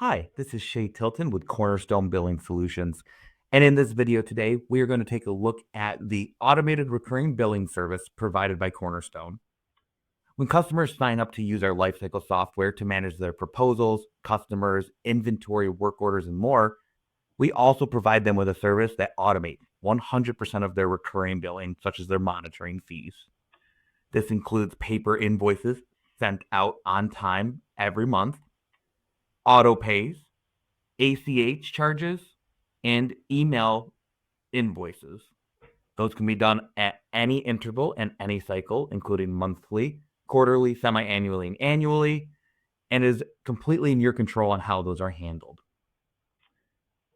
Hi, this is Shay Tilton with Cornerstone Billing Solutions. And in this video today, we are going to take a look at the automated recurring billing service provided by Cornerstone. When customers sign up to use our lifecycle software to manage their proposals, customers, inventory, work orders, and more, we also provide them with a service that automates 100% of their recurring billing, such as their monitoring fees. This includes paper invoices sent out on time every month, auto pays, ACH charges, and email invoices. Those can be done at any interval and any cycle, including monthly, quarterly, semi-annually, and annually, and is completely in your control on how those are handled.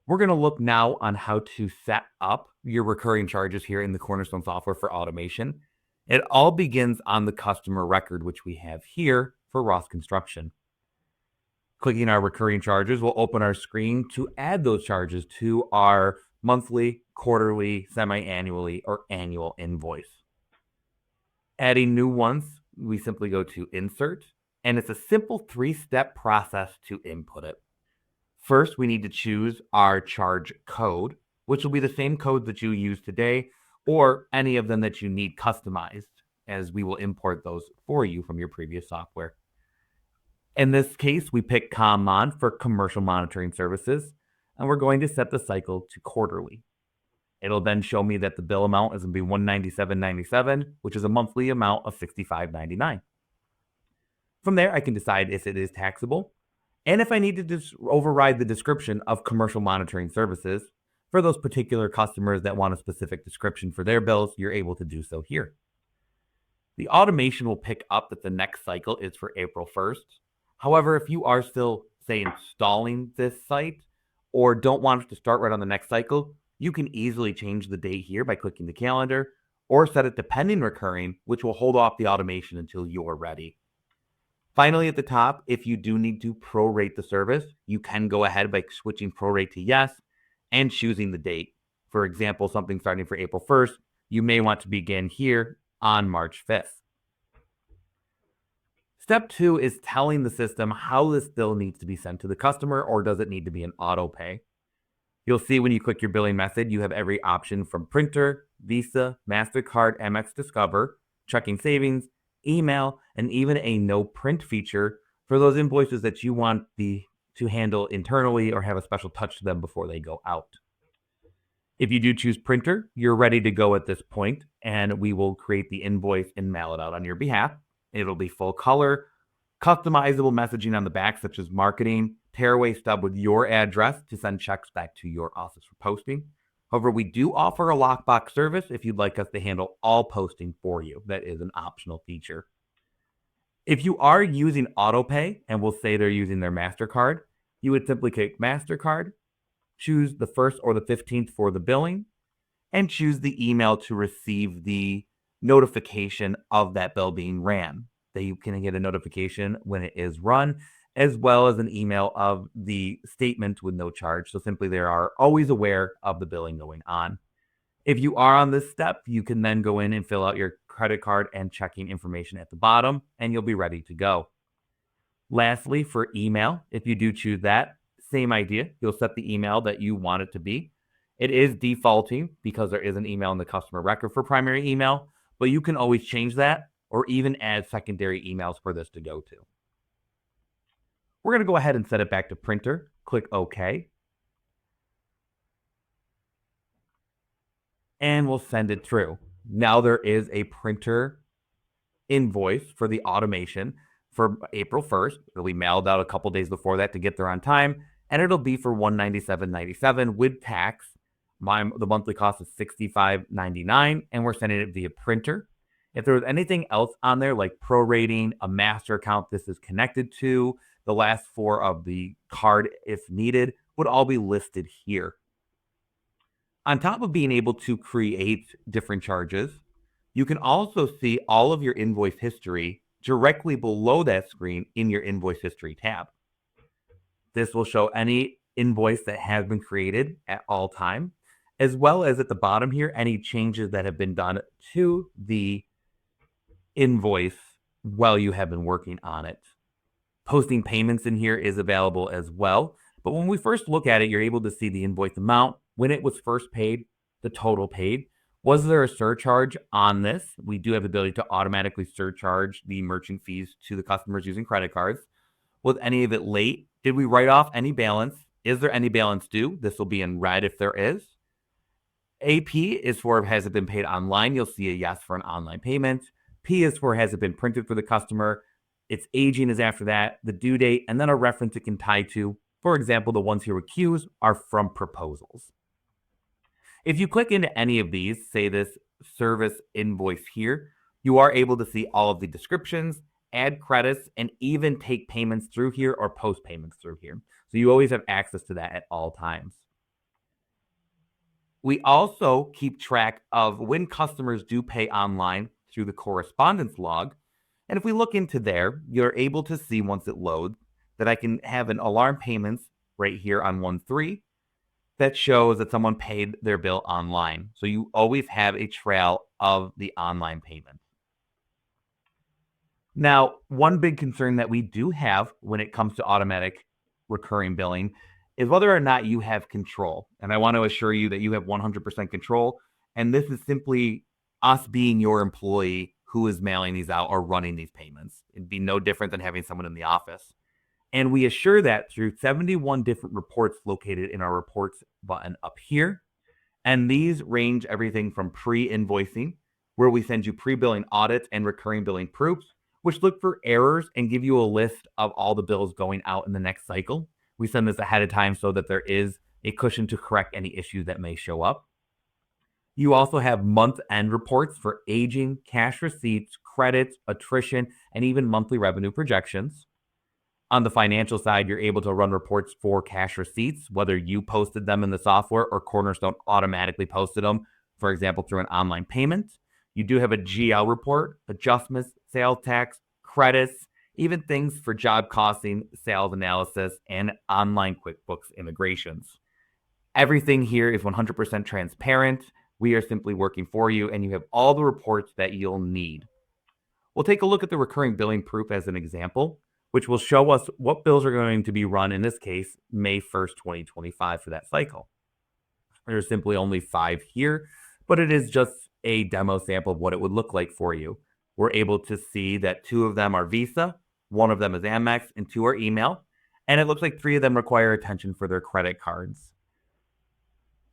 We're going to look now on how to set up your recurring charges here in the Cornerstone software for automation. It all begins on the customer record, which we have here for Ross Construction. Clicking our recurring charges will open our screen to add those charges to our monthly, quarterly, semi-annually, or annual invoice. Adding new ones, we simply go to Insert, and it's a simple 3-step process to input it. First, we need to choose our charge code, which will be the same code that you use today, or any of them that you need customized, as we will import those for you from your previous software. In this case, we pick CommMon for commercial monitoring services, and we're going to set the cycle to quarterly. It'll then show me that the bill amount is going to be $197.97, which is a monthly amount of $65.99. From there, I can decide if it is taxable, and if I need to override the description of commercial monitoring services. For those particular customers that want a specific description for their bills, you're able to do so here. The automation will pick up that the next cycle is for April 1st. However, if you are still, say, installing this site or don't want it to start right on the next cycle, you can easily change the date here by clicking the calendar or set it to pending recurring, which will hold off the automation until you're ready. Finally, at the top, if you do need to prorate the service, you can go ahead by switching prorate to yes and choosing the date. For example, something starting for April 1st, you may want to begin here on March 5th. Step 2 is telling the system how this bill needs to be sent to the customer, or does it need to be an auto pay. You'll see when you click your billing method, you have every option from printer, Visa, MasterCard, Amex Discover, checking savings, email, and even a no print feature for those invoices that you want to handle internally or have a special touch to them before they go out. If you do choose printer, you're ready to go at this point, and we will create the invoice and mail it out on your behalf. It'll be full color, customizable messaging on the back, such as marketing, tearaway stub with your address to send checks back to your office for posting. However, we do offer a lockbox service if you'd like us to handle all posting for you. That is an optional feature. If you are using AutoPay, and we'll say they're using their MasterCard, you would simply click MasterCard, choose the 1st or the 15th for the billing, and choose the email to receive the notification of that bill being ran. That you can get a notification when it is run, as well as an email of the statement with no charge. So simply they are always aware of the billing going on. If you are on this step, you can then go in and fill out your credit card and checking information at the bottom, and you'll be ready to go. Lastly, for email, if you do choose that, same idea. You'll set the email that you want it to be. It is defaulting because there is an email in the customer record for primary email, but you can always change that or even add secondary emails for this to go to. We're going to go ahead and set it back to printer. Click OK. And we'll send it through. Now there is a printer invoice for the automation for April 1st. It'll be mailed out a couple days before that to get there on time, and it'll be for $197.97 with tax. The monthly cost is $65.99, and we're sending it via printer. If there was anything else on there, like prorating, a master account this is connected to, the last 4 of the card, if needed, would all be listed here. On top of being able to create different charges, you can also see all of your invoice history directly below that screen in your invoice history tab. This will show any invoice that has been created at all time, as well as at the bottom here, any changes that have been done to the invoice while you have been working on it. Posting payments in here is available as well. But when we first look at it, you're able to see the invoice amount, when it was first paid, the total paid. Was there a surcharge on this? We do have the ability to automatically surcharge the merchant fees to the customers using credit cards. Was any of it late? Did we write off any balance? Is there any balance due? This will be in red if there is. AP is for has it been paid online? You'll see a yes for an online payment. P is for has it been printed for the customer? Its aging is after that, the due date, and then a reference it can tie to. For example, the ones here with Q's are from proposals. If you click into any of these, say this service invoice here, you are able to see all of the descriptions, add credits, and even take payments through here or post payments through here. So you always have access to that at all times. We also keep track of when customers do pay online through the correspondence log. And if we look into there, you're able to see once it loads that I can have an alarm payments right here on 1/3 that shows that someone paid their bill online. So you always have a trail of the online payment. Now, one big concern that we do have when it comes to automatic recurring billing is whether or not you have control. And I want to assure you that you have 100% control. And this is simply us being your employee who is mailing these out or running these payments. It'd be no different than having someone in the office. And we assure that through 71 different reports located in our reports button up here. And these range everything from pre-invoicing, where we send you pre-billing audits and recurring billing proofs, which look for errors and give you a list of all the bills going out in the next cycle. We send this ahead of time so that there is a cushion to correct any issues that may show up. You also have month-end reports for aging, cash receipts, credits, attrition, and even monthly revenue projections. On the financial side, you're able to run reports for cash receipts, whether you posted them in the software or Cornerstone automatically posted them, for example, through an online payment. You do have a GL report, adjustments, sales tax, credits, even things for job costing, sales analysis, and online QuickBooks integrations. Everything here is 100% transparent. We are simply working for you, and you have all the reports that you'll need. We'll take a look at the recurring billing proof as an example, which will show us what bills are going to be run, in this case, May 1st, 2025 for that cycle. There's simply only 5 here, but it is just a demo sample of what it would look like for you. We're able to see that 2 of them are Visa, 1 of them is Amex, and 2 are email, and it looks like 3 of them require attention for their credit cards.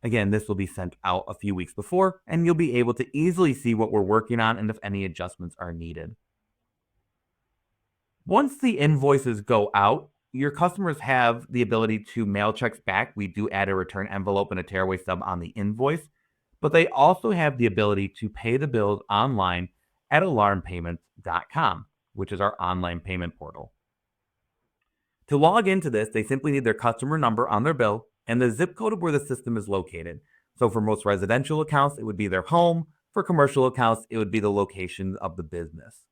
Again, this will be sent out a few weeks before, and you'll be able to easily see what we're working on and if any adjustments are needed. Once the invoices go out, your customers have the ability to mail checks back. We do add a return envelope and a tearaway stub on the invoice, but they also have the ability to pay the bills online at alarmpayments.com, which is our online payment portal. To log into this, they simply need their customer number on their bill and the zip code of where the system is located. So for most residential accounts, it would be their home. For commercial accounts, it would be the location of the business.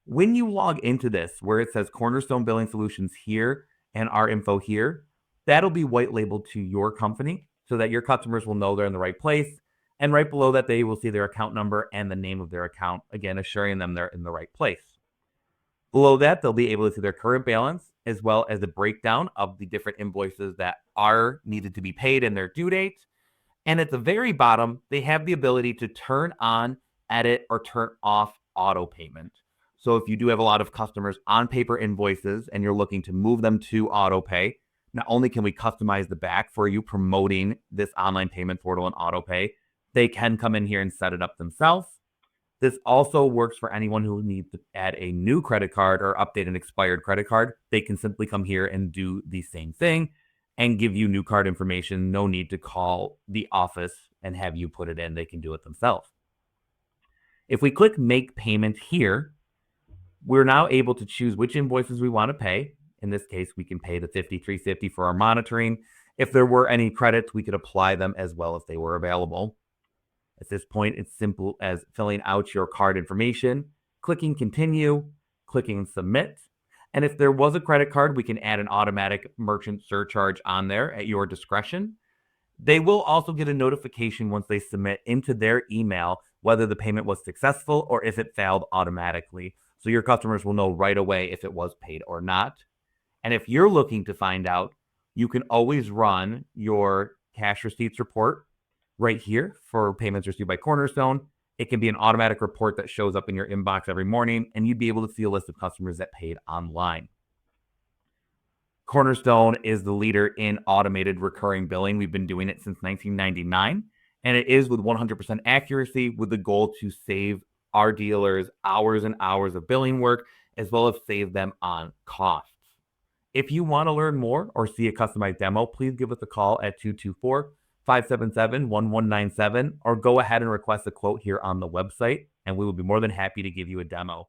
When you log into this, where it says Cornerstone Billing Solutions here and our info here, that'll be white labeled to your company so that your customers will know they're in the right place. And right below that, they will see their account number and the name of their account, again, assuring them they're in the right place. Below that, they'll be able to see their current balance, as well as the breakdown of the different invoices that are needed to be paid and their due date. And at the very bottom, they have the ability to turn on, edit, or turn off auto payment. So if you do have a lot of customers on paper invoices and you're looking to move them to auto pay, not only can we customize the back for you promoting this online payment portal and auto pay, they can come in here and set it up themselves. This also works for anyone who needs to add a new credit card or update an expired credit card. They can simply come here and do the same thing and give you new card information. No need to call the office and have you put it in. They can do it themselves. If we click Make Payment here, we're now able to choose which invoices we want to pay. In this case, we can pay the $53.50 for our monitoring. If there were any credits, we could apply them as well if they were available. At this point, it's simple as filling out your card information, clicking Continue, clicking Submit. And if there was a credit card, we can add an automatic merchant surcharge on there at your discretion. They will also get a notification once they submit into their email whether the payment was successful or if it failed automatically. So your customers will know right away if it was paid or not. And if you're looking to find out, you can always run your cash receipts report right here for payments received by Cornerstone. It can be an automatic report that shows up in your inbox every morning, and you'd be able to see a list of customers that paid online. Cornerstone is the leader in automated recurring billing. We've been doing it since 1999, and it is with 100% accuracy with the goal to save our dealers hours and hours of billing work, as well as save them on costs. If you want to learn more or see a customized demo, please give us a call at 224-577-1197 or go ahead and request a quote here on the website, and we will be more than happy to give you a demo.